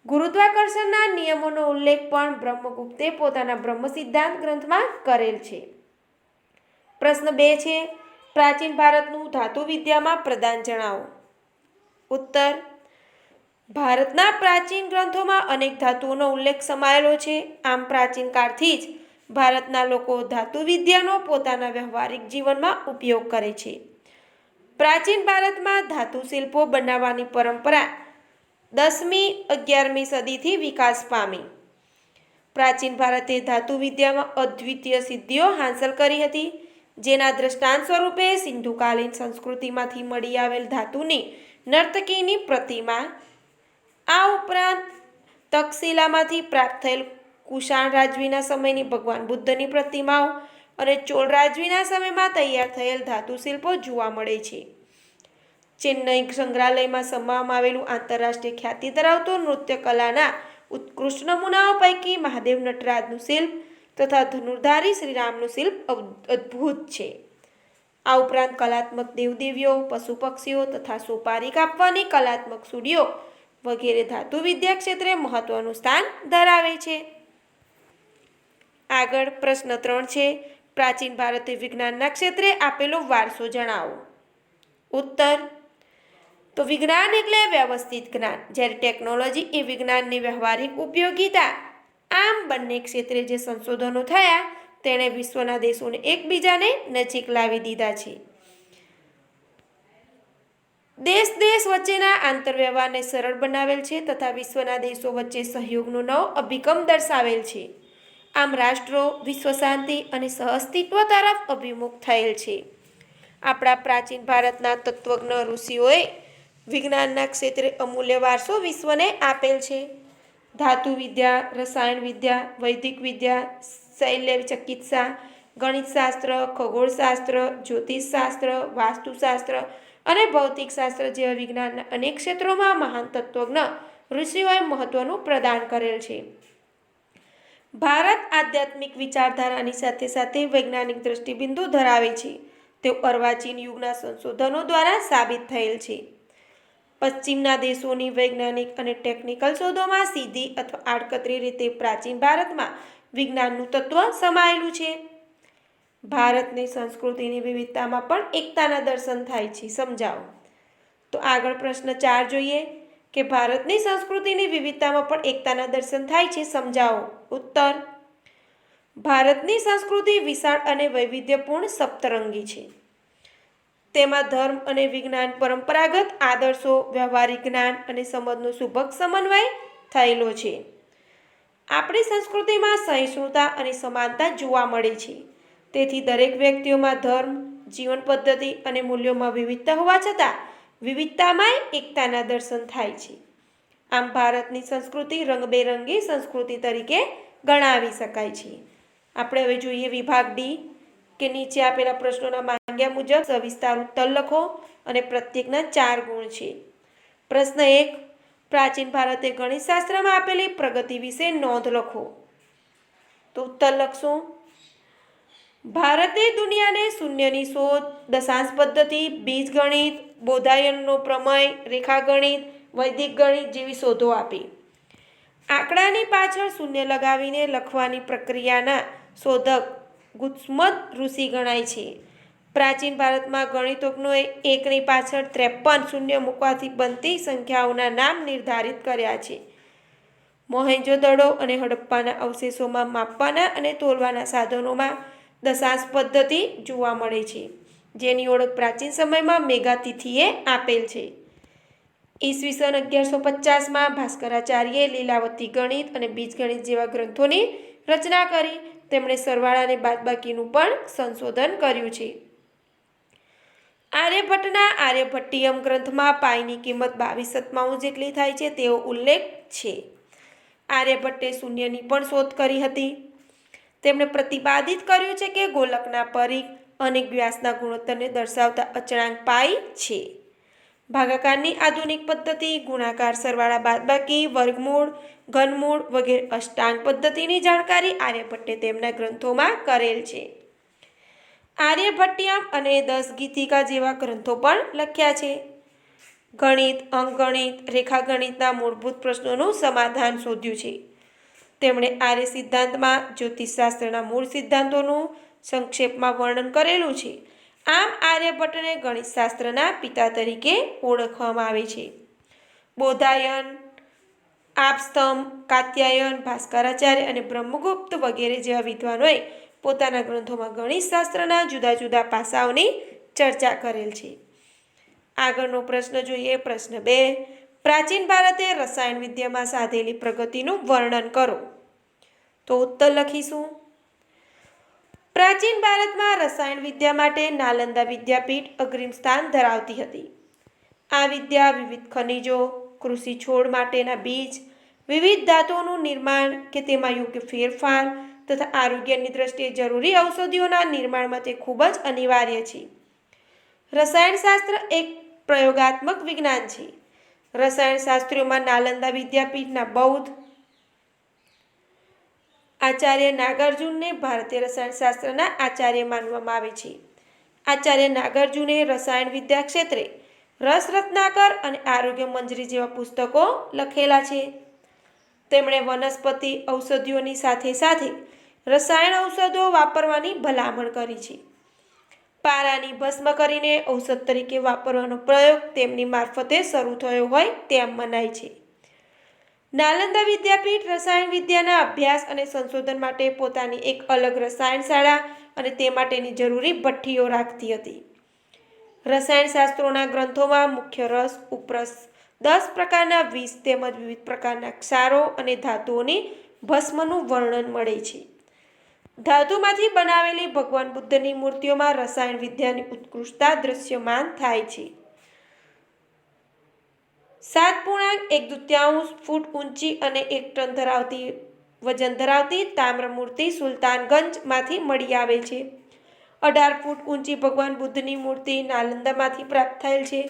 ગુરુત્વાકર્ષણના નિયમોનો ઉલ્લેખ પણ બ્રહ્મગુપ્તે પોતાના બ્રહ્મ સિદ્ધાંત ગ્રંથમાં કરેલ છે. પ્રશ્ન 2 છે. પ્રાચીન ભારતનું ધાતુ વિદ્યામાં પ્રદાન જણાવો. ઉત્તર. ભારતના પ્રાચીન ગ્રંથોમાં અનેક ધાતુઓનો ઉલ્લેખ સમાયેલો છે. આમ પ્રાચીન કાળથી જ ભારતના લોકો ધાતુ વિદ્યાનો પોતાના વ્યવહારિક જીવનમાં ઉપયોગ કરે છે. પ્રાચીન ભારતમાં ધાતુ શિલ્પો બનાવવાની પરંપરા 10મી-11મી સદીથી વિકાસ પામી. પ્રાચીન ભારતે ધાતુ વિદ્યામાં અદ્વિતીય સિદ્ધિઓ હાંસલ કરી હતી, જેના દ્રષ્ટાંત સ્વરૂપે સિંધુકાલીન સંસ્કૃતિમાંથી મળી આવેલ ધાતુની નર્તકીની પ્રતિમા, આ ઉપરાંત તક્ષશિલામાંથી પ્રાપ્ત થયેલ કુષાણ રાજવીના સમયની ભગવાન બુદ્ધની પ્રતિમાઓ અને ચોળ રાજવીના સમયમાં તૈયાર થયેલ ધાતુ શિલ્પો જોવા મળે છે. ચેન્નઈ સંગ્રહાલયમાં સમાવવામાં આવેલું આંતરરાષ્ટ્રીય ખ્યાતિ ધરાવતું નૃત્યકલાના ઉત્કૃષ્ટ નમૂનાઓ પૈકી મહાદેવ નટરાજનું શિલ્પ તથા ધનુર્ધારી શ્રીરામનું શિલ્પ અદ્ભુત છે. આ ઉપરાંત કલાત્મક દેવદેવીઓ, પશુ પક્ષીઓ તથા સોપારી કાપવાની કલાત્મક સુડીઓ વગેરે ધાતુ વિદ્યા ક્ષેત્રે મહત્વનું સ્થાન ધરાવે છે. આગળ પ્રશ્ન 3 છે. પ્રાચીન ભારતે વિજ્ઞાનના ક્ષેત્રે આપેલો વારસો જણાવો. ઉત્તર. તો વિજ્ઞાન એટલે વ્યવસ્થિત જ્ઞાન, જ્યારે ટેકનોલોજી એ વિજ્ઞાનની વ્યવહારિક ઉપયોગિતા. આમ બંને ક્ષેત્રે જે સંશોધનો થયા તેણે વિશ્વના દેશોને એકબીજાને નજીક લાવી દીધા છે. દેશ વચ્ચેના આંતરવ્યવહારને સરળ બનાવેલ છે તથા વિશ્વના દેશો વચ્ચે સહયોગનો નવો અભિગમ દર્શાવેલ છે. આમ રાષ્ટ્રો વિશ્વ શાંતિ અને સહઅસ્તિત્વ તરફ અભિમુખ થયેલ છે. આપણા પ્રાચીન ભારતના તત્વજ્ઞ ઋષિઓએ વિજ્ઞાનના ક્ષેત્રે અમૂલ્ય વારસો વિશ્વને આપેલ છે. ધાતુ વિદ્યા, રસાયણ વિદ્યા, વૈદિક વિદ્યા, શૈલ્ય ચિકિત્સા, ગણિતશાસ્ત્ર, ખગોળશાસ્ત્ર, જ્યોતિષશાસ્ત્ર, વાસ્તુશાસ્ત્ર અને ભૌતિકશાસ્ત્ર જેવા વિજ્ઞાનના અનેક ક્ષેત્રોમાં મહાન તત્વજ્ઞ ઋષિઓએ મહત્વનું પ્રદાન કરેલ છે. ભારત આધ્યાત્મિક વિચારધારાની સાથે સાથે વૈજ્ઞાનિક દ્રષ્ટિબિંદુ ધરાવે છે. તેઓ અર્વાચીન યુગના સંશોધનો દ્વારા સાબિત થયેલ છે. પશ્ચિમના દેશોની વૈજ્ઞાનિક અને ટેકનિકલ શોધોમાં સીધી અથવા આડકતરી રીતે પ્રાચીન ભારતમાં વિજ્ઞાનનું તત્વ સમાયેલું છે. ભારતની સંસ્કૃતિની વિવિધતામાં પણ એકતાના દર્શન થાય છે. સમજાવો. તો આગળ પ્રશ્ન 4 જોઈએ કે ભારતની સંસ્કૃતિની વિવિધતામાં પણ એકતાના દર્શન થાય છે. સમજાવો. ઉત્તર. ભારતની સંસ્કૃતિ વિશાળ અને વૈવિધ્યપૂર્ણ સપ્તરંગી છે. તેમાં ધર્મ અને વિજ્ઞાન, પરંપરાગત આદર્શો, વ્યવહારિક જ્ઞાન અને સમજનો સુભગ સમન્વય થયેલો છે. આપણી સંસ્કૃતિમાં સહિષ્ણુતા અને સમાનતા જોવા મળે છે. તેથી દરેક વ્યક્તિઓમાં ધર્મ, જીવન પદ્ધતિ અને મૂલ્યોમાં વિવિધતા હોવા છતાં વિવિધતામાં એકતાના દર્શન થાય છે. આમ ભારતની સંસ્કૃતિ રંગબેરંગી સંસ્કૃતિ તરીકે ગણાવી શકાય છે. આપણે હવે જોઈએ વિભાગ ડી કે નીચે આપેલા પ્રશ્નોના માંગ્યા મુજબ સવિસ્તાર ઉત્તર લખો અને પ્રત્યેકના 4 ગુણ છે. પ્રશ્ન 1. પ્રાચીન ભારતે ગણિતશાસ્ત્રમાં આપેલી પ્રગતિ વિશે નોંધ લખો. તો ઉત્તર લખશું. ભારતે દુનિયાને શૂન્યની શોધ, દશાંશ પદ્ધતિ, બીજગણિત, બોધાયનનો પ્રમેય, રેખાગણિત, વૈદિક ગણિત જેવી શોધો આપી. આંકડાની પાછળ શૂન્ય લગાવીને લખવાની પ્રક્રિયાના શોધક ગુત્સમદ ઋષિ ગણાય છે. પ્રાચીન ભારતમાં ગણિતજ્ઞોએ એકની પાછળ 53 શૂન્ય મૂકવાથી બનતી સંખ્યાઓના નામ નિર્ધારિત કર્યા છે. મોહેંજો-દડો અને હડપ્પાના અવશેષોમાં માપવાના અને તોલવાના સાધનોમાં દશાંશ પદ્ધતિ જોવા મળે છે, જેની ઓળખ પ્રાચીન સમયમાં મેગાતિથિએ આપેલ છે. ઈસવીસન 1150માં ભાસ્કરાચાર્યે લીલાવતી ગણિત અને બીજગણિત જેવા ગ્રંથોની રચના કરી. તેમણે સરવાળા અને બાદબાકીનું પણ સંશોધન કર્યું છે. આર્યભટ્ટના આર્યભટ્ટિયમ ગ્રંથમાં પાઈની કિંમત 22 જેટલી થાય છે તેવો ઉલ્લેખ છે. આર્યભટ્ટે શૂન્યની પણ શોધ કરી હતી. તેમણે પ્રતિપાદિત કર્યું છે કે ગોલકના પરિઘ અને વ્યાસના ગુણોત્તરને દર્શાવતા અચળાંક પાઈ છે. ભાગાકારની આધુનિક પદ્ધતિ, ગુણાકાર, સરવાળા, બાદબાકી, વર્ગમૂળ, ઘનમૂળ વગેરે અષ્ટાંગ પદ્ધતિની જાણકારી આર્યભટ્ટે તેમના ગ્રંથોમાં કરેલ છે. આર્યભટ્ટિયમ અને 10 ગીતિકા જેવા ગ્રંથો પણ લખ્યા છે. ગણિત, અંકગણિત, રેખાગણિતના મૂળભૂત પ્રશ્નોનું સમાધાન શોધ્યું છે. તેમણે આર્ય સિદ્ધાંતમાં જ્યોતિષશાસ્ત્રના મૂળ સિદ્ધાંતોનું સંક્ષેપમાં વર્ણન કરેલું છે. આમ આર્યભટ્ટને ગણિતશાસ્ત્રના પિતા તરીકે ઓળખવામાં આવે છે. બોધાયન, આપસ્તંભ, કાત્યાયન, ભાસ્કરાચાર્ય અને બ્રહ્મગુપ્ત વગેરે જેવા વિદ્વાનોએ પોતાના ગ્રંથોમાં ગણિતશાસ્ત્રના જુદા જુદા પાસાઓની ચર્ચા કરેલ છે. આગળનો પ્રશ્ન જોઈએ. પ્રશ્ન 2. પ્રાચીન ભારતે રસાયણ વિદ્યામાં સાધેલી પ્રગતિનું વર્ણન કરો. તો ઉત્તર લખીશું. પ્રાચીન ભારતમાં રસાયણ વિદ્યા માટે નાલંદા વિદ્યાપીઠ અગ્રીમ સ્થાન ધરાવતી હતી. આ વિદ્યા વિવિધ ખનિજો, કૃષિ છોડ માટેના બીજ, વિવિધ ધાતુઓનું નિર્માણ કે તેમાં યોગ્ય ફેરફાર તથા આરોગ્યની દ્રષ્ટિએ જરૂરી ઔષધિઓના નિર્માણ માટે ખૂબ જ અનિવાર્ય છે. રસાયણશાસ્ત્ર એક પ્રયોગાત્મક વિજ્ઞાન છે. રસાયણશાસ્ત્રીઓમાં નાલંદા વિદ્યાપીઠના બૌદ્ધ આચાર્ય નાગાર્જુનને ભારતીય રસાયણશાસ્ત્રના આચાર્ય માનવામાં આવે છે. આચાર્ય નાગાર્જુને રસાયણ વિદ્યા ક્ષેત્રે રસ રત્નાકર અને આરોગ્ય મંજરી જેવા પુસ્તકો લખેલા છે. તેમણે વનસ્પતિ ઔષધિઓની સાથે સાથે રસાયણ ઔષધો વાપરવાની ભલામણ કરી છે. પારાની ભસ્મ કરીને ઔષધ તરીકે વાપરવાનો પ્રયોગ તેમની મારફતે શરૂ થયો હોય તેમ મનાય છે. નાલંદા વિદ્યાપીઠ રસાયણ વિદ્યાના અભ્યાસ અને સંશોધન માટે પોતાની એક અલગ રસાયણ શાળા અને તે માટેની જરૂરી ભઠ્ઠીઓ રાખતી હતી. રસાયણશાસ્ત્રોના ગ્રંથોમાં મુખ્ય રસ, ઉપરસ, 10 પ્રકારના વિષ તેમજ વિવિધ પ્રકારના ક્ષારો અને ધાતુઓની ભસ્મનું વર્ણન મળે છે. ધાતુમાંથી બનાવેલી ભગવાન બુદ્ધની મૂર્તિઓમાં રસાયણ વિદ્યાની ઉત્કૃષ્ટતા દ્રશ્યમાન થાય છે. 7.1 ફૂટ ઊંચી અને 1 ટન વજન ધરાવતી તામ્ર મૂર્તિ સુલતાનગંજમાંથી મળી આવે છે. 18 ફૂટ ઊંચી ભગવાન બુદ્ધની મૂર્તિ નાલંદામાંથી પ્રાપ્ત થયેલ છે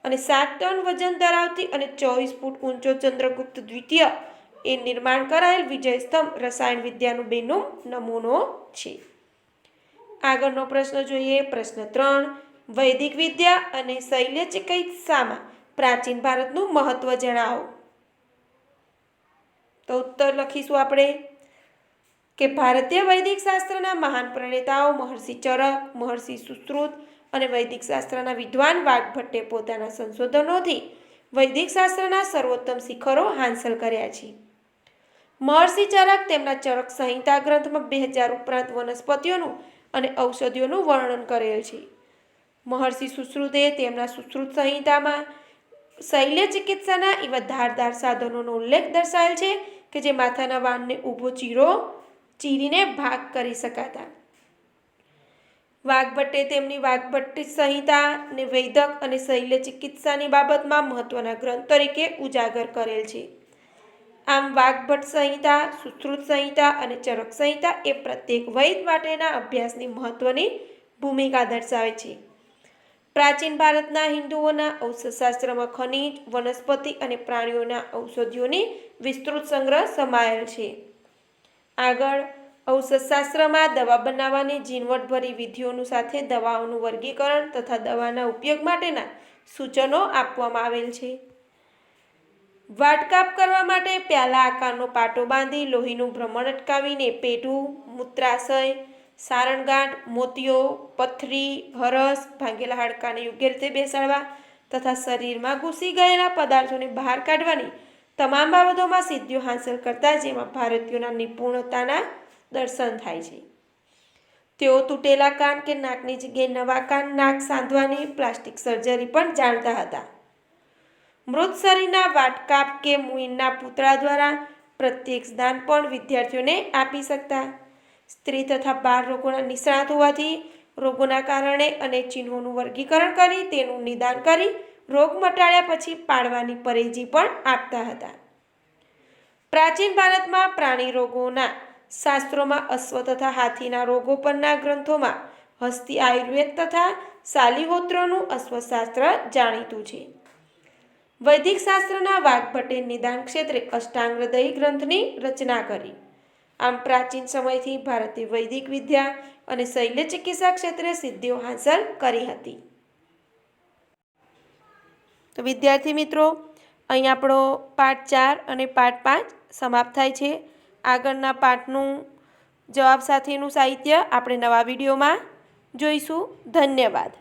અને 7 ટન વજન ધરાવતી અને 24 ફૂટ ઊંચો ચંદ્રગુપ્ત દ્વિતીય એ નિર્માણ કરાયેલ વિજય સ્તંભ રસાયણ વિદ્યાનું બેનું નમૂનો છે. આગળનો પ્રશ્ન જોઈએ. પ્રશ્ન 3. વૈદિક વિદ્યા અને શૈલ્ય ચિકિત્સામાં પ્રાચીન ભારતનું મહત્વ જણાવો. તો ઉત્તર લખીશું આપણે કે ભારતીય વૈદિક શાસ્ત્રના મહાન પ્રણેતાઓ મહર્ષિ ચરક, મહર્ષિ સુશ્રુત અને વૈદિક શાસ્ત્રના વિદ્વાન વાગ્ભટ્ટે પોતાના સંશોધનોથી વૈદિક શાસ્ત્રના સર્વોત્તમ શિખરો હાંસલ કર્યા છે. મહર્ષિ ચરક તેમના ચરક સંહિતા ગ્રંથમાં 2000 ઉપરાંત વનસ્પતિઓનું અને ઔષધિઓનું વર્ણન કરેલ છે. મહર્ષિ સુશ્રુતે તેમના સુશ્રુત સંહિતામાં શૈલ્ય ચિકિત્સાના એવા ધારદાર સાધનોનો ઉલ્લેખ દર્શાવેલ છે કે જે માથાના વાળને ઊભો ચીરીને ભાગ કરી શકાતા. વાગ્ભટ્ટે તેમની વાગ્ભટ્ટ સંહિતાને વૈદક અને શૈલ્ય ચિકિત્સાની બાબતમાં મહત્વના ગ્રંથ તરીકે ઉજાગર કરેલ છે. આમ વાગ્ભટ્ટ સંહિતા, સુશ્રુત સંહિતા અને ચરક સંહિતા એ પ્રત્યેક વૈદ માટેના અભ્યાસની મહત્વની ભૂમિકા દર્શાવે છે. પ્રાચીન ભારતના હિન્દુઓના ઔષધશાસ્ત્રમાં ખનિજ, વનસ્પતિ અને પ્રાણીઓના ઔષધિઓની વિસ્તૃત સંગ્રહ સમાયેલ છે. આગળ ઔષધશાસ્ત્રમાં દવા બનાવવાની ઝીણવટભરી વિધિઓનું સાથે દવાઓનું વર્ગીકરણ તથા દવાના ઉપયોગ માટેના સૂચનો આપવામાં આવેલ છે. વાટકાપ કરવા માટે પ્યાલા આકારનો પાટો બાંધી લોહીનું ભ્રમણ અટકાવીને પેઢું, મૂત્રાશય, સારણગાંઠ, મોતિયો, પથરી, હરસ, ભાંગેલા હાડકાને યોગ્ય રીતે બેસાડવા તથા શરીરમાં ઘૂસી ગયેલા પદાર્થોને બહાર કાઢવાની તમામ બાબતોમાં સિદ્ધિઓ હાંસલ કરતા જેમાં ભારતીયોના નિપુણતાના દર્શન થાય છે. તેઓ તૂટેલા કાન કે નાકની જગ્યાએ નવા નાક સાંધવાની પ્લાસ્ટિક સર્જરી પણ જાણતા હતા. મૃત શરીરના વાટકાપ કે મુઈનના પૂતળા દ્વારા પ્રત્યક્ષ દાન પણ વિદ્યાર્થીઓને આપી શકતા. સ્ત્રી તથા બાળ રોગોના નિષ્ણાત હોવાથી રોગોના કારણે અને ચિહ્નોનું વર્ગીકરણ કરી તેનું નિદાન કરી રોગ મટાડ્યા પછી પાડવાની પરેજી પણ આપતા હતા. પ્રાચીન ભારતમાં પ્રાણી રોગોના શાસ્ત્રોમાં અશ્વ તથા હાથીના રોગો પરના ગ્રંથોમાં હસ્તી આયુર્વેદ તથા શાલિહોત્રનું અશ્વશાસ્ત્ર જાણીતું છે. વૈદિક શાસ્ત્રના વાઘભટ્ટે નિદાન ક્ષેત્રે અષ્ટાંગહૃદયી ગ્રંથની રચના કરી. આમ પ્રાચીન સમયથી ભારતે વૈદિક વિદ્યા અને શૈલ્ય ચિકિત્સા ક્ષેત્રે સિદ્ધિઓ હાંસલ કરી હતી. તો વિદ્યાર્થી મિત્રો, અહીં આપણો પાઠ 4 અને પાઠ 5 સમાપ્ત થાય છે. આગળના પાઠનું જવાબ સાથેનું સાહિત્ય આપણે નવા વિડીયોમાં જોઈશું. ધન્યવાદ.